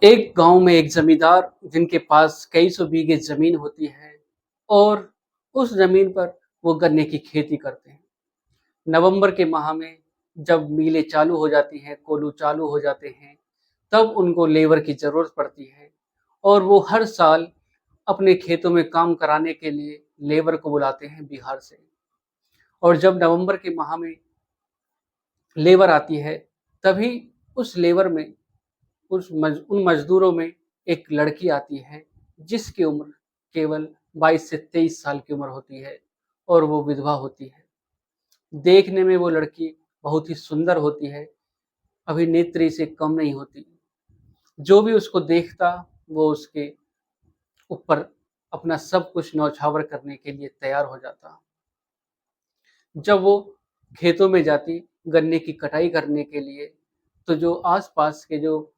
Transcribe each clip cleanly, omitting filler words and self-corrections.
एक गांव में एक जमींदार जिनके पास कई सौ बीघे जमीन होती है और उस जमीन पर वो गन्ने की खेती करते हैं। नवंबर के माह में जब मिलें चालू हो जाती हैं, कोल्हू चालू हो जाते हैं, तब उनको लेबर की जरूरत पड़ती है और वो हर साल अपने खेतों में काम कराने के लिए लेबर को बुलाते हैं बिहार से। और जब नवंबर के माह में लेबर आती है, तभी उस लेबर में उन मजदूरों में एक लड़की आती है जिसकी उम्र केवल 22 से 23 साल की उम्र होती है और वो विधवा होती है। देखने में वो लड़की बहुत ही सुंदर होती है, अभिनेत्री से कम नहीं होती। जो भी उसको देखता वो उसके ऊपर अपना सब कुछ न्यौछावर करने के लिए तैयार हो जाता। जब वो खेतों में जाती गन्ने की कटाई करने के लिए, तो जो आसपास के जो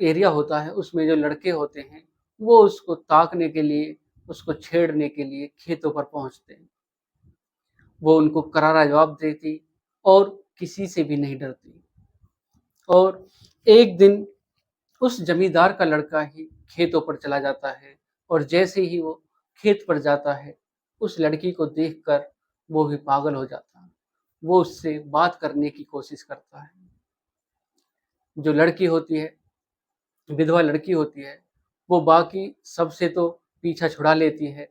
एरिया होता है उसमें जो लड़के होते हैं वो उसको ताकने के लिए, उसको छेड़ने के लिए खेतों पर पहुंचते हैं। वो उनको करारा जवाब देती और किसी से भी नहीं डरती। और एक दिन उस जमींदार का लड़का ही खेतों पर चला जाता है और जैसे ही वो खेत पर जाता है, उस लड़की को देखकर वो भी पागल हो जाता है। वो उससे बात करने की कोशिश करता है। जो लड़की होती है, विधवा लड़की होती है, वो बाकी सबसे तो पीछा छुड़ा लेती है,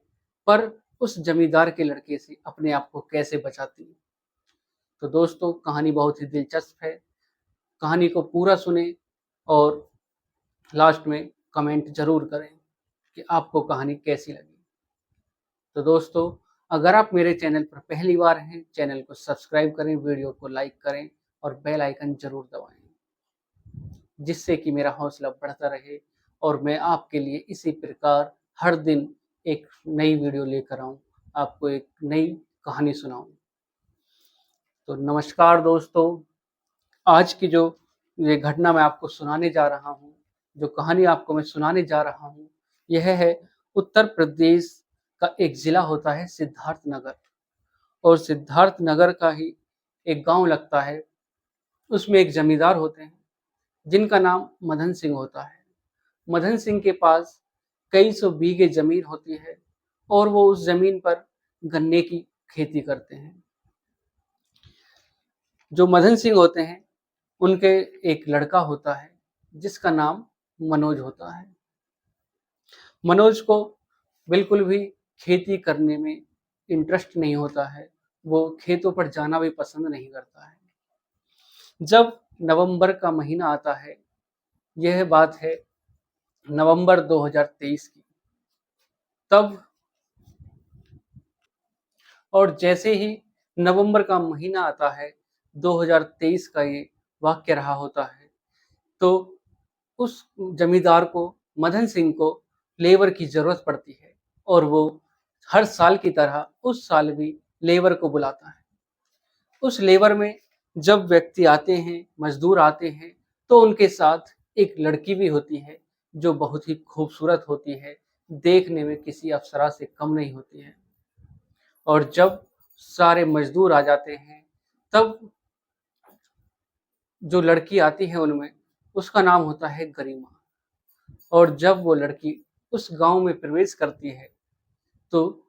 पर उस जमींदार के लड़के से अपने आप को कैसे बचाती है। तो दोस्तों, कहानी बहुत ही दिलचस्प है। कहानी को पूरा सुने और लास्ट में कमेंट जरूर करें कि आपको कहानी कैसी लगी। तो दोस्तों, अगर आप मेरे चैनल पर पहली बार हैं, चैनल को सब्सक्राइब करें, वीडियो को लाइक करें और बेल आइकन जरूर दबाएं, जिससे कि मेरा हौसला बढ़ता रहे और मैं आपके लिए इसी प्रकार हर दिन एक नई वीडियो लेकर आऊं, आपको एक नई कहानी सुनाऊं। तो नमस्कार दोस्तों, आज की जो ये घटना मैं आपको सुनाने जा रहा हूँ, जो कहानी आपको मैं सुनाने जा रहा हूँ, यह है उत्तर प्रदेश का एक जिला होता है सिद्धार्थ नगर। और सिद्धार्थ नगर का ही एक गांव लगता है। उसमें एक जमींदार होते हैं जिनका नाम मदन सिंह होता है। मदन सिंह के पास कई सौ बीघे जमीन होती है और वो उस जमीन पर गन्ने की खेती करते हैं। जो मदन सिंह होते हैं, उनके एक लड़का होता है जिसका नाम मनोज होता है। मनोज को बिल्कुल भी खेती करने में इंटरेस्ट नहीं होता है। वो खेतों पर जाना भी पसंद नहीं करता है। जब नवंबर का महीना आता है, यह बात है नवंबर 2023 की, तब और जैसे ही नवंबर का महीना आता है, 2023 का ये वाक्य रहा होता है, तो उस जमींदार को, मदन सिंह को लेबर की जरूरत पड़ती है और वो हर साल की तरह उस साल भी लेबर को बुलाता है। उस लेबर में जब व्यक्ति आते हैं, मजदूर आते हैं, तो उनके साथ एक लड़की भी होती है जो बहुत ही खूबसूरत होती है, देखने में किसी अप्सरा से कम नहीं होती है। और जब सारे मजदूर आ जाते हैं, तब जो लड़की आती है उनमें, उसका नाम होता है गरिमा। और जब वो लड़की उस गांव में प्रवेश करती है, तो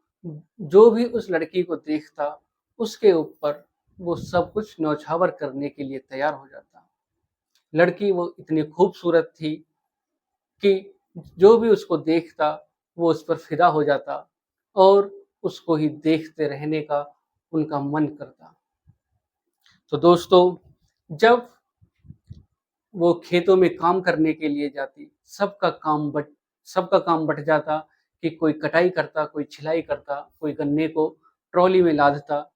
जो भी उस लड़की को देखता, उसके ऊपर वो सब कुछ न्यौछावर करने के लिए तैयार हो जाता। लड़की वो इतनी खूबसूरत थी कि जो भी उसको देखता वो उस पर फिदा हो जाता और उसको ही देखते रहने का उनका मन करता। तो दोस्तों, जब वो खेतों में काम करने के लिए जाती, सबका काम बट जाता कि कोई कटाई करता, कोई छिलाई करता, कोई गन्ने को ट्रॉली में लादता।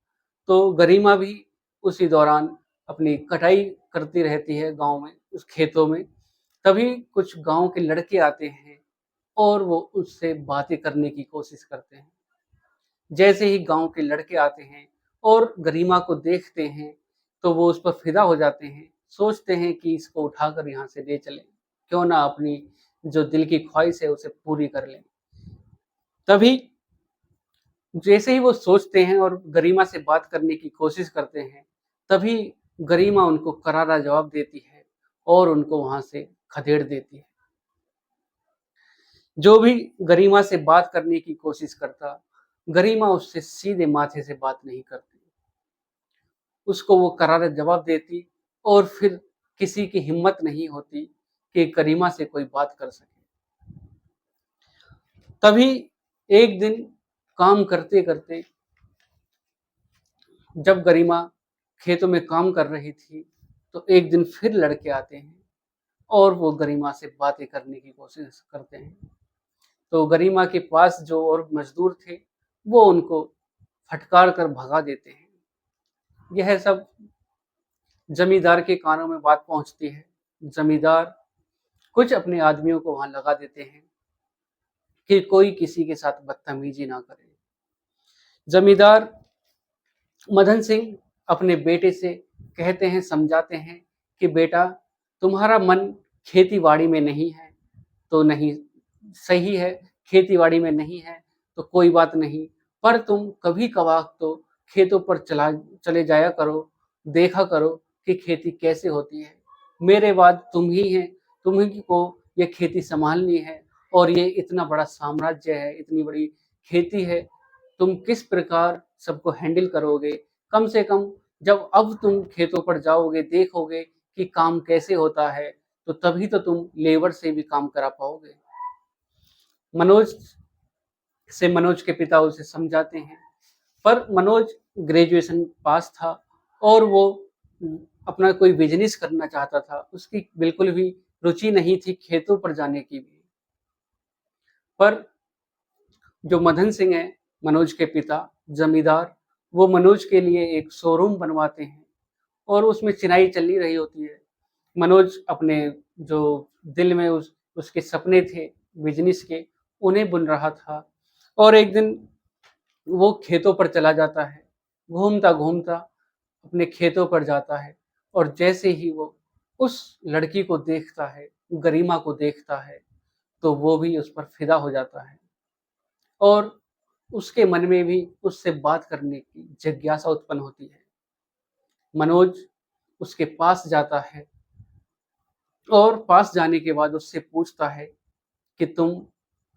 तो गरिमा भी उसी दौरान अपनी कटाई करती रहती है गांव में, उस खेतों में। तभी कुछ गांव के लड़के आते हैं और वो उससे बातें करने की कोशिश करते हैं। जैसे ही गांव के लड़के आते हैं और गरिमा को देखते हैं, तो वो उस पर फिदा हो जाते हैं। सोचते हैं कि इसको उठाकर यहाँ से ले चलें, क्यों ना अपनी जो दिल की ख्वाहिश है उसे पूरी कर लें। तभी जैसे ही वो सोचते हैं और गरिमा से बात करने की कोशिश करते हैं, तभी गरिमा उनको करारा जवाब देती है और उनको वहां से खदेड़ देती है। जो भी गरिमा से बात करने की कोशिश करता, गरिमा उससे सीधे माथे से बात नहीं करती। उसको वो करारा जवाब देती और फिर किसी की हिम्मत नहीं होती कि गरिमा से कोई बात कर सके। तभी एक दिन काम करते-करते जब गरिमा खेतों में काम कर रही थी, तो एक दिन फिर लड़के आते हैं और वो गरिमा से बातें करने की कोशिश करते हैं। तो गरिमा के पास जो और मजदूर थे, वो उनको फटकार कर भगा देते हैं। यह सब जमींदार के कानों में बात पहुंचती है। जमींदार कुछ अपने आदमियों को वहां लगा देते हैं कि कोई किसी के साथ बदतमीजी ना करे। जमींदार मदन सिंह अपने बेटे से कहते हैं, समझाते हैं कि बेटा, तुम्हारा मन खेती-बाड़ी में नहीं है तो नहीं सही है, खेती-बाड़ी में नहीं है तो कोई बात नहीं, पर तुम कभी-कभार तो खेतों पर चले जाया करो, देखा करो कि खेती कैसे होती है। मेरे बाद तुम ही हैं, तुम्ही को ये खेती संभालनी है और ये इतना बड़ा साम्राज्य है, इतनी बड़ी खेती है, तुम किस प्रकार सबको हैंडल करोगे? कम से कम जब अब तुम खेतों पर जाओगे, देखोगे कि काम कैसे होता है, तो तभी तो तुम लेबर से भी काम करा पाओगे। मनोज मनोज के पिता उसे समझाते हैं, पर मनोज ग्रेजुएशन पास था और वो अपना कोई बिजनेस करना चाहता था। उसकी बिल्कुल भी रुचि नहीं थी खेतों पर जाने की भी। पर जो मदन सिंह है, मनोज के पिता जमींदार, वो मनोज के लिए एक शोरूम बनवाते हैं और उसमें चिनाई चल रही होती है। मनोज अपने जो दिल में उसके सपने थे बिजनेस के, उन्हें बुन रहा था और एक दिन वो खेतों पर चला जाता है। घूमता घूमता अपने खेतों पर जाता है और जैसे ही वो उस लड़की को देखता है, गरिमा को देखता है, तो वो भी उस पर फिदा हो जाता है और उसके मन में भी उससे बात करने की जिज्ञासा उत्पन्न होती है। मनोज उसके पास जाता है और पास जाने के बाद उससे पूछता है कि तुम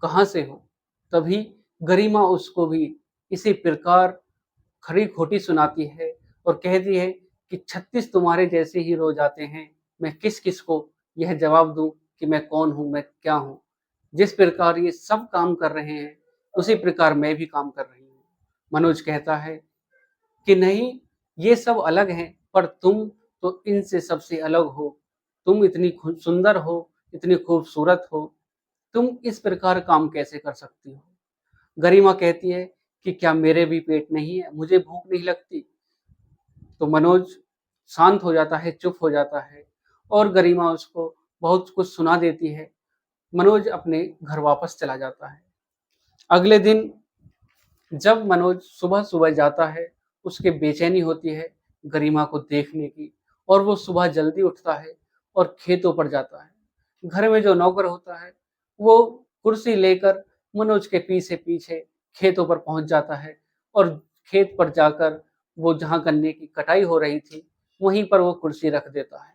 कहाँ से हो? तभी गरिमा उसको भी इसी प्रकार खरी खोटी सुनाती है और कहती है कि 36 तुम्हारे जैसे ही रोज आते हैं, मैं किस किस को यह जवाब दूं कि मैं कौन हूं, मैं क्या हूं। जिस प्रकार ये सब काम कर रहे हैं, उसी प्रकार मैं भी काम कर रही हूँ। मनोज कहता है कि नहीं, ये सब अलग हैं, पर तुम तो इनसे सबसे अलग हो। तुम इतनी सुंदर हो, इतनी खूबसूरत हो, तुम इस प्रकार काम कैसे कर सकती हो? गरिमा कहती है कि क्या मेरे भी पेट नहीं है, मुझे भूख नहीं लगती? तो मनोज शांत हो जाता है, चुप हो जाता है और गरिमा उसको बहुत कुछ सुना देती है। मनोज अपने घर वापस चला जाता है। अगले दिन जब मनोज सुबह-सुबह जाता है, उसके बेचैनी होती है गरिमा को देखने की और वो सुबह जल्दी उठता है और खेतों पर जाता है। घर में जो नौकर होता है, वो कुर्सी लेकर मनोज के पीछे-पीछे खेतों पर पहुँच जाता है और खेत पर जाकर वो जहाँ गन्ने की कटाई हो रही थी, वहीं पर वो कुर्सी रख देता है।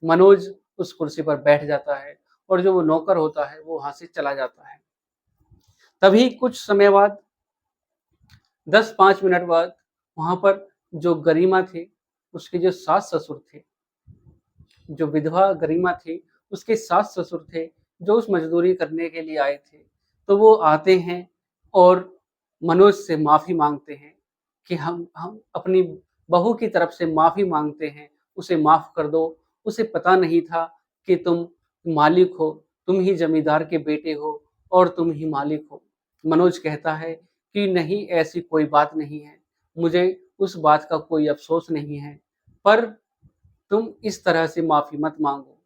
मनोज उस कुर्सी पर बैठ जाता है और जो वो नौकर होता है, वो वहाँ से चला जाता है। तभी कुछ समय बाद 10-5 मिनट बाद वहाँ पर जो गरिमा थी, उसके जो सास-ससुर थे, जो विधवा गरिमा थी, उसके सास-ससुर थे, जो उस मज़दूरी करने के लिए आए थे। तो वो आते हैं और मनोज से माफ़ी माँगते हैं कि हम अपनी बहू की तरफ से माफ़ी माँगते हैं, उसे माफ़ कर दो। उसे पता नहीं था कि तुम मालिक हो, तुम ही ज़मींदार के बेटे हो और तुम ही मालिक हो। मनोज कहता है कि नहीं, ऐसी कोई बात नहीं है, मुझे उस बात का कोई अफ़सोस नहीं है, पर तुम इस तरह से माफ़ी मत माँगो,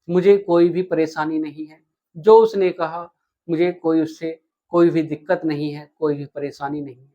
मुझे कोई भी परेशानी नहीं है। जो उसने कहा, मुझे कोई उससे कोई भी दिक्कत नहीं है, कोई भी परेशानी नहीं है।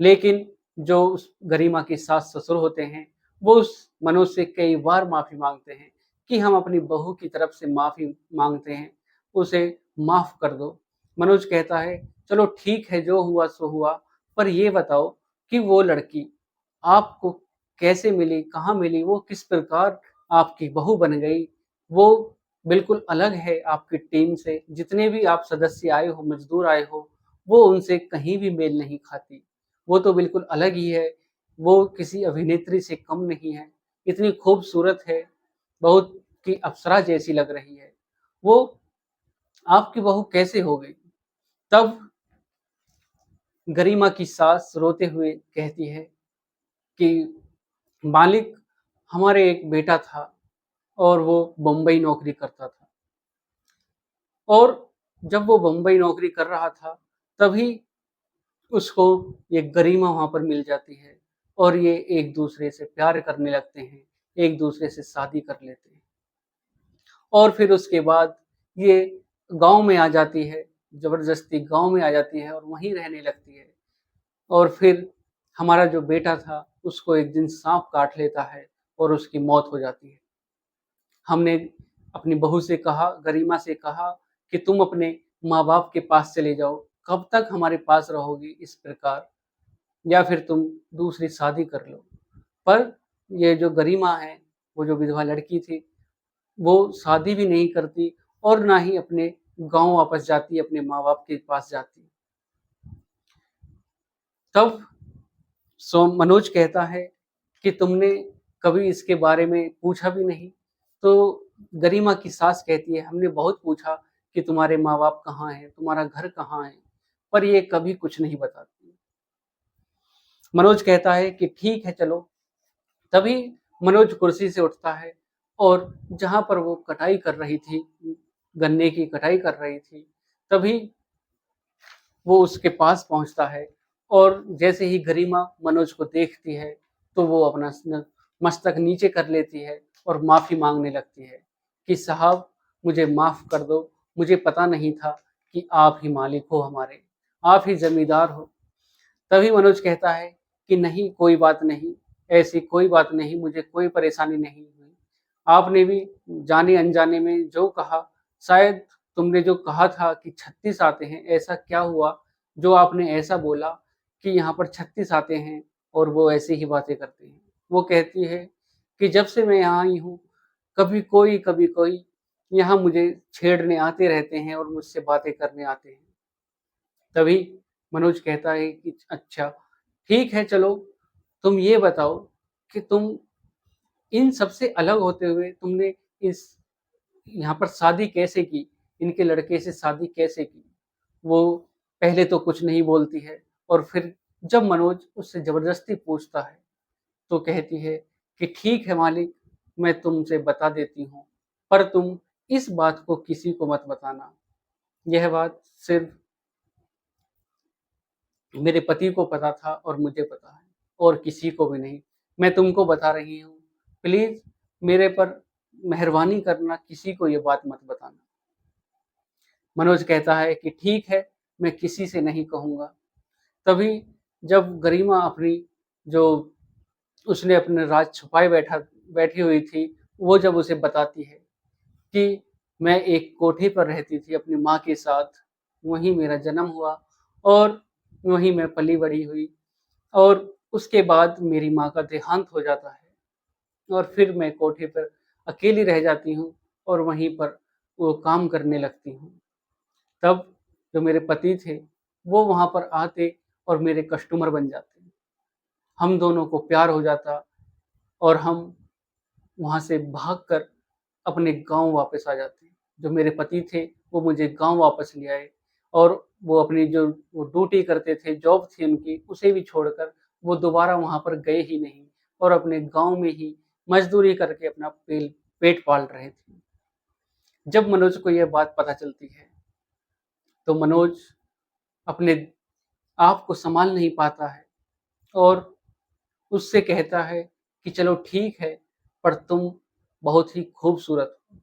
लेकिन जो उस गरिमा के सास-ससुर होते हैं, वो उस मनोज से कई बार माफ़ी माँगते हैं कि हम अपनी बहू की तरफ से माफ़ी माँगते हैं, उसे माफ़ कर दो। मनोज कहता है, चलो ठीक है, जो हुआ सो हुआ, पर ये बताओ कि वो लड़की आपको कैसे मिली, कहाँ मिली, वो किस प्रकार आपकी बहू बन गई? वो बिल्कुल अलग है आपकी टीम से। जितने भी आप सदस्य आए हो, मज़दूर आए हो, वो उनसे कहीं भी मेल नहीं खाती। वो तो बिल्कुल अलग ही है, वो किसी अभिनेत्री से कम नहीं है, इतनी खूबसूरत है, बहुत कि अप्सरा जैसी लग रही है। वो आपकी बहू कैसे हो गई? तब गरिमा की सास रोते हुए कहती है कि मालिक, हमारे एक बेटा था और वो बम्बई नौकरी करता था। और जब वो बम्बई नौकरी कर रहा था, तभी उसको ये गरिमा वहाँ पर मिल जाती है और ये एक-दूसरे से प्यार करने लगते हैं, एक-दूसरे से शादी कर लेते हैं। और फिर उसके बाद ये गाँव में आ जाती है, ज़बरदस्ती गाँव में आ जाती है और वहीं रहने लगती है। और फिर हमारा जो बेटा था, उसको एक दिन साँप काट लेता है और उसकी मौत हो जाती है। हमने अपनी बहू से कहा, गरिमा से कहा कि तुम अपने माँ-बाप के पास चले जाओ, कब तक हमारे पास रहोगी इस प्रकार, या फिर तुम दूसरी शादी कर लो। पर ये जो गरिमा है, वो जो विधवा लड़की थी, वो शादी भी नहीं करती और ना ही अपने गाँव वापस जाती, अपने माँ-बाप के पास जाती। तब मनोज कहता है कि तुमने कभी इसके बारे में पूछा भी नहीं? तो गरिमा की सास कहती है, हमने बहुत पूछा कि तुम्हारे माँ-बाप कहाँ हैं? तुम्हारा घर कहाँ है? पर ये कभी कुछ नहीं बताती। मनोज कहता है कि ठीक है चलो। तभी मनोज कुर्सी से उठता है और जहाँ पर वो कटाई कर रही थी, गन्ने की कटाई कर रही थी, तभी वो उसके पास पहुँचता है और जैसे ही गरिमा मनोज को देखती है, तो वो अपना मस्तक नीचे कर लेती है और माफ़ी माँगने लगती है कि साहब, मुझे माफ़ कर दो, मुझे पता नहीं था कि आप ही मालिक हो हमारे, आप ही ज़मींदार हो। तभी मनोज कहता है कि नहीं, कोई बात नहीं, ऐसी कोई बात नहीं, मुझे कोई परेशानी नहीं हुई। आपने भी जाने-अनजाने में जो कहा, शायद तुमने जो कहा था कि 36 आते हैं, ऐसा क्या हुआ जो आपने ऐसा बोला कि यहाँ पर 36 आते हैं और वो ऐसी ही बातें करते हैं। वो कहती है कि जब से मैं यहाँ आई हूँ, कभी कोई यहाँ मुझे छेड़ने आते रहते हैं और मुझसे बातें करने आते हैं। तभी मनोज कहता है कि अच्छा, ठीक है चलो, तुम ये बताओ कि तुम इन सबसे अलग होते हुए तुमने इस यहाँ पर शादी कैसे की? इनके लड़के से शादी कैसे की? वो पहले तो कुछ नहीं बोलती है और फिर जब मनोज उससे ज़बरदस्ती पूछता है, तो कहती है कि ठीक है मालिक, मैं तुमसे बता देती हूँ, पर तुम इस बात को किसी को मत बताना। यह बात सिर्फ़ मेरे पति को पता था और मुझे पता है और किसी को भी नहीं। मैं तुमको बता रही हूँ, प्लीज़ मेरे पर मेहरबानी करना, किसी को ये बात मत बताना। मनोज कहता है कि ठीक है, मैं किसी से नहीं कहूँगा। तभी जब गरिमा अपनी जो उसने अपने राज छुपाए बैठी हुई थी, वो जब उसे बताती है कि मैं एक कोठी पर रहती थी अपनी माँ के साथ, वहीं मेरा जन्म हुआ और वहीं मैं पली-बड़ी हुई और उसके बाद मेरी माँ का देहांत हो जाता है और फिर मैं कोठे पर अकेली रह जाती हूँ और वहीं पर वो काम करने लगती हूँ। तब जो मेरे पति थे, वो वहाँ पर आते और मेरे कस्टमर बन जाते। हम दोनों को प्यार हो जाता और हम वहाँ से भागकर अपने गाँव वापस आ जाते। जो मेरे पति थे, वो मुझे गाँव वापस ले आए और वो अपनी जो वो ड्यूटी करते थे, जॉब थी उनकी, उसे भी छोड़कर वो दोबारा वहाँ पर गए ही नहीं और अपने गाँव में ही मज़दूरी करके अपना पेट पाल रहे थे। जब मनोज को ये बात पता चलती है, तो मनोज अपने आप को सँभाल नहीं पाता है और उससे कहता है कि चलो ठीक है, पर तुम बहुत ही खूबसूरत हो।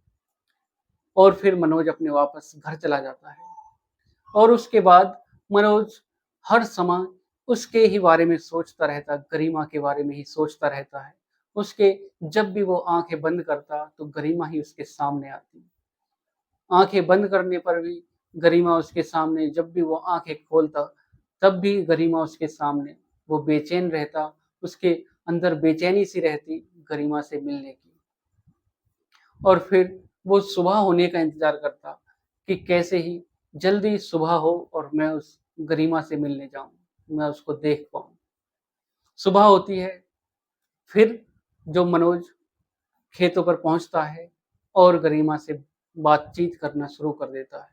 और फिर मनोज अपने वापस घर चला जाता है और उसके बाद मनोज हर समय उसके ही बारे में सोचता रहता, गरिमा के बारे में ही सोचता रहता है। उसके जब भी वो आँखें बंद करता, तो गरिमा ही उसके सामने आती। आँखें बंद करने पर भी गरिमा उसके सामने, जब भी वो आँखें खोलता, तब भी गरिमा उसके सामने। वो बेचैन रहता, उसके अंदर बेचैनी सी रहती गरिमा से मिलने की। और फिर वो सुबह होने का इंतज़ार करता कि कैसे ही जल्दी सुबह हो और मैं उस गरिमा से मिलने जाऊँ, मैं उसको देख पाऊँ। सुबह होती है, फिर जो मनोज खेतों पर पहुँचता है और गरिमा से बातचीत करना शुरू कर देता है।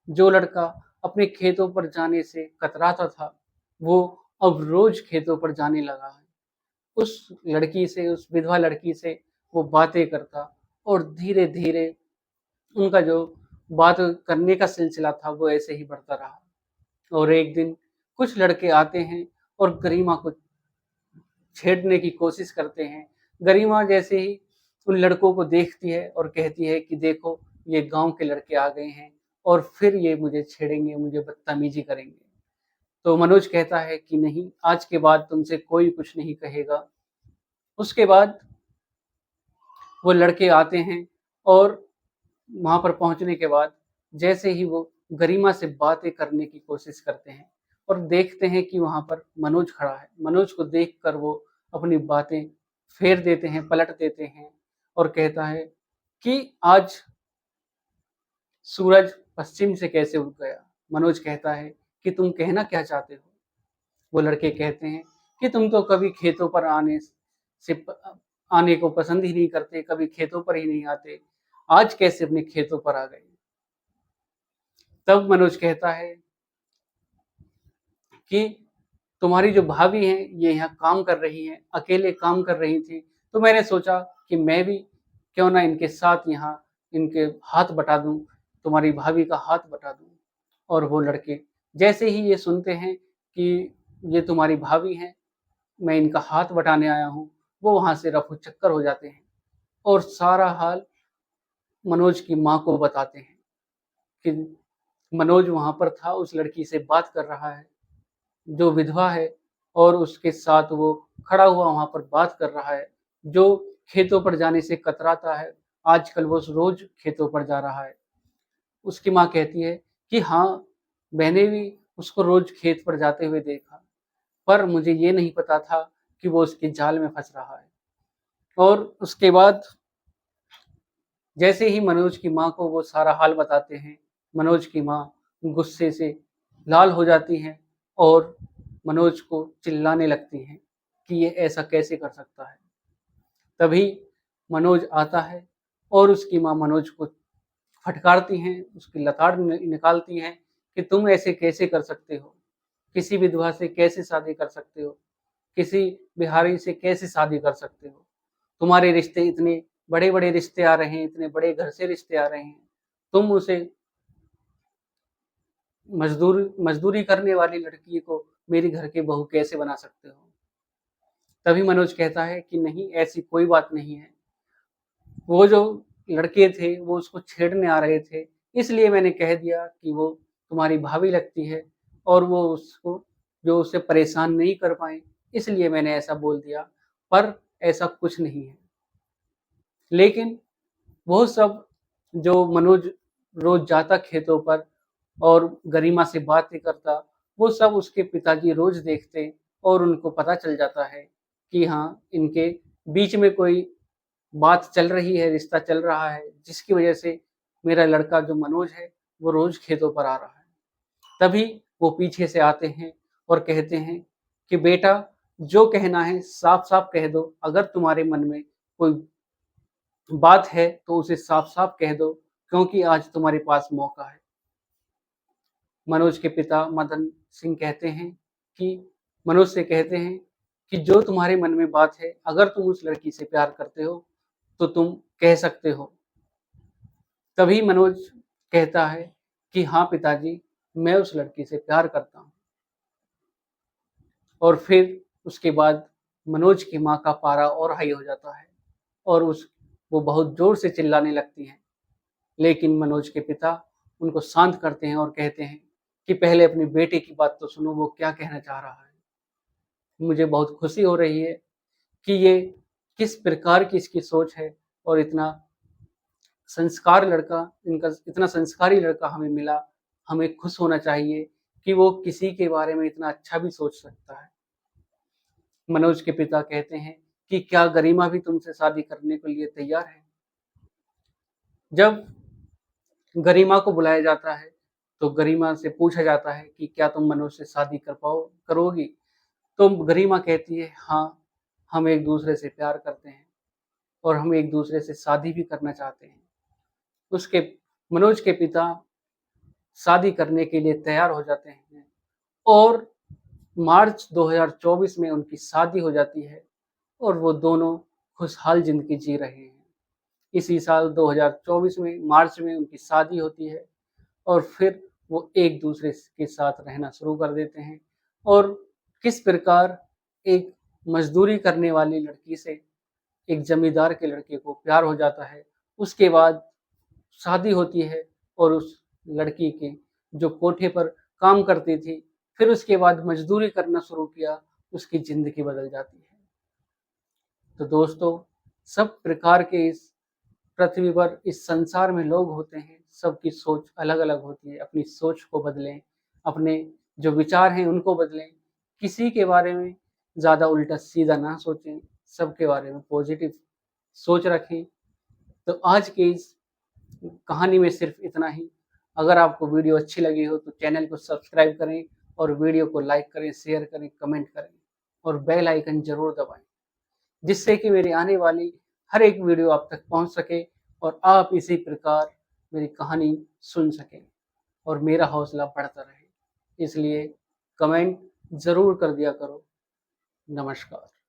जो लड़का अपने खेतों पर जाने से कतराता था, वो अब रोज़ खेतों पर जाने लगा है। उस लड़की से, उस विधवा लड़की से वो बातें करता और धीरे-धीरे उनका जो बात करने का सिलसिला था, वो ऐसे ही बढ़ता रहा। और एक दिन कुछ लड़के आते हैं और गरिमा को छेड़ने की कोशिश करते हैं। गरिमा जैसे ही उन लड़कों को देखती है और कहती है कि देखो, ये गाँव के लड़के आ गए हैं और फिर ये मुझे छेड़ेंगे, मुझे बदतमीज़ी करेंगे। तो मनोज कहता है कि नहीं, आज के बाद तुमसे कोई कुछ नहीं कहेगा। उसके बाद वो लड़के आते हैं और वहाँ पर पहुँचने के बाद जैसे ही वो गरिमा से बातें करने की कोशिश करते हैं और देखते हैं कि वहाँ पर मनोज खड़ा है। मनोज को देखकर वो अपनी बातें फेर देते हैं, पलट देते हैं और कहता है कि आज सूरज पश्चिम से कैसे उग गया? मनोज कहता है कि तुम कहना क्या चाहते हो? वो लड़के कहते हैं कि तुम तो कभी खेतों पर आने को पसंद ही नहीं करते, कभी खेतों पर ही नहीं आते। आज कैसे अपने खेतों पर आ गए? तब मनोज कहता है कि तुम्हारी जो भाभी हैं, ये यहाँ काम कर रही हैं, अकेले काम कर रही थी, तो मैंने सोचा कि मैं भी क्यों ना इनके साथ यहाँ इनके हाथ बटा दूँ, तुम्हारी भाभी का हाथ बटा दूँ। और वो लड़के जैसे ही ये सुनते हैं कि ये तुम्हारी भाभी हैं, मैं इनका हाथ बटाने आया हूँ, वो वहाँ से रफू-चक्कर हो जाते हैं और सारा हाल मनोज की माँ को बताते हैं कि मनोज वहाँ पर था, उस लड़की से बात कर रहा है, जो विधवा है और उसके साथ वो खड़ा हुआ वहाँ पर बात कर रहा है, जो खेतों पर जाने से कतराता है, आजकल वो रोज़ खेतों पर जा रहा है। उसकी माँ कहती है कि हाँ, मैंने भी उसको रोज़ खेत पर जाते हुए देखा, पर मुझे ये नहीं पता था कि वो उसके जाल में फँस रहा है। और उसके बाद जैसे ही मनोज की माँ को वो सारा हाल बताते हैं, मनोज की माँ गुस्से से लाल हो जाती हैं और मनोज को चिल्लाने लगती हैं कि ये ऐसा कैसे कर सकता है। तभी मनोज आता है और उसकी माँ मनोज को फटकारती हैं, उसकी लताड़ निकालती हैं कि तुम ऐसे कैसे कर सकते हो? किसी विधवा से कैसे शादी कर सकते हो? किसी बिहारी से कैसे शादी कर सकते हो? तुम्हारे रिश्ते इतने बड़े-बड़े रिश्ते आ रहे हैं, इतने बड़े घर से रिश्ते आ रहे हैं। तुम उसे मज़दूरी करने वाली लड़की को मेरे घर की बहू कैसे बना सकते हो? तभी मनोज कहता है कि नहीं, ऐसी कोई बात नहीं है। वो जो लड़के थे, वो उसको छेड़ने आ रहे थे, इसलिए मैंने कह दिया कि वो तुम्हारी भाभी लगती है और वो उसको जो उसे परेशान नहीं कर पाएँ, इसलिए मैंने ऐसा बोल दिया, पर ऐसा कुछ नहीं है। लेकिन वो सब जो मनोज रोज़ जाता खेतों पर और गरिमा से बातें करता, वो सब उसके पिताजी रोज़ देखते और उनको पता चल जाता है कि हाँ, इनके बीच में कोई बात चल रही है, रिश्ता चल रहा है, जिसकी वजह से मेरा लड़का जो मनोज है, वो रोज़ खेतों पर आ रहा है। तभी वो पीछे से आते हैं और कहते हैं कि बेटा, जो कहना है साफ-साफ कह दो, अगर तुम्हारे मन में कोई बात है तो उसे साफ-साफ कह दो, क्योंकि आज तुम्हारे पास मौका है। मनोज के पिता मदन सिंह कहते हैं कि मनोज से कहते हैं कि जो तुम्हारे मन में बात है, अगर तुम उस लड़की से प्यार करते हो, तो तुम कह सकते हो। तभी मनोज कहता है कि हाँ पिताजी, मैं उस लड़की से प्यार करता हूँ। और फिर उसके बाद मनोज की माँ का पारा और हाई हो जाता है और उस वो बहुत ज़ोर से चिल्लाने लगती हैं। लेकिन मनोज के पिता उनको शांत करते हैं और कहते हैं कि पहले अपने बेटे की बात तो सुनो, वो क्या कहना चाह रहा है। मुझे बहुत खुशी हो रही है कि ये किस प्रकार की इसकी सोच है और इनका इतना संस्कारी लड़का हमें मिला। हमें खुश होना चाहिए कि वो किसी के बारे में इतना अच्छा भी सोच सकता है। मनोज के पिता कहते हैं कि क्या गरिमा भी तुमसे शादी करने के लिए तैयार है? जब गरिमा को बुलाया जाता है तो गरिमा से पूछा जाता है कि क्या तुम मनोज से शादी करोगी? तो गरिमा कहती है हाँ, हम एक दूसरे से प्यार करते हैं और हम एक दूसरे से शादी भी करना चाहते हैं। उसके मनोज के पिता शादी करने के लिए तैयार हो जाते हैं और मार्च 2024 में उनकी शादी हो जाती है और वो दोनों खुशहाल जिंदगी जी रहे हैं। इसी साल 2024 में मार्च में उनकी शादी होती है और फिर वो एक दूसरे के साथ रहना शुरू कर देते हैं। और किस प्रकार एक मजदूरी करने वाली लड़की से एक जमींदार के लड़के को प्यार हो जाता है, उसके बाद शादी होती है और उस लड़की के जो कोठे पर काम करती थी, फिर उसके बाद मजदूरी करना शुरू किया, उसकी जिंदगी बदल जाती है। तो दोस्तों, सब प्रकार के इस पृथ्वी पर, इस संसार में लोग होते हैं, सबकी सोच अलग-अलग होती है। अपनी सोच को बदलें, अपने जो विचार हैं उनको बदलें, किसी के बारे में ज़्यादा उल्टा-सीधा ना सोचें, सबके बारे में पॉजिटिव सोच रखें। तो आज की इस कहानी में सिर्फ इतना ही। अगर आपको वीडियो अच्छी लगी हो तो चैनल को सब्सक्राइब करें और वीडियो को लाइक करें, शेयर करें, कमेंट करें और बेल आइकन ज़रूर दबाएँ, जिससे कि मेरी आने वाली हर एक वीडियो आप तक पहुंच सके और आप इसी प्रकार मेरी कहानी सुन सकें और मेरा हौसला बढ़ता रहे। इसलिए कमेंट ज़रूर कर दिया करो। नमस्कार।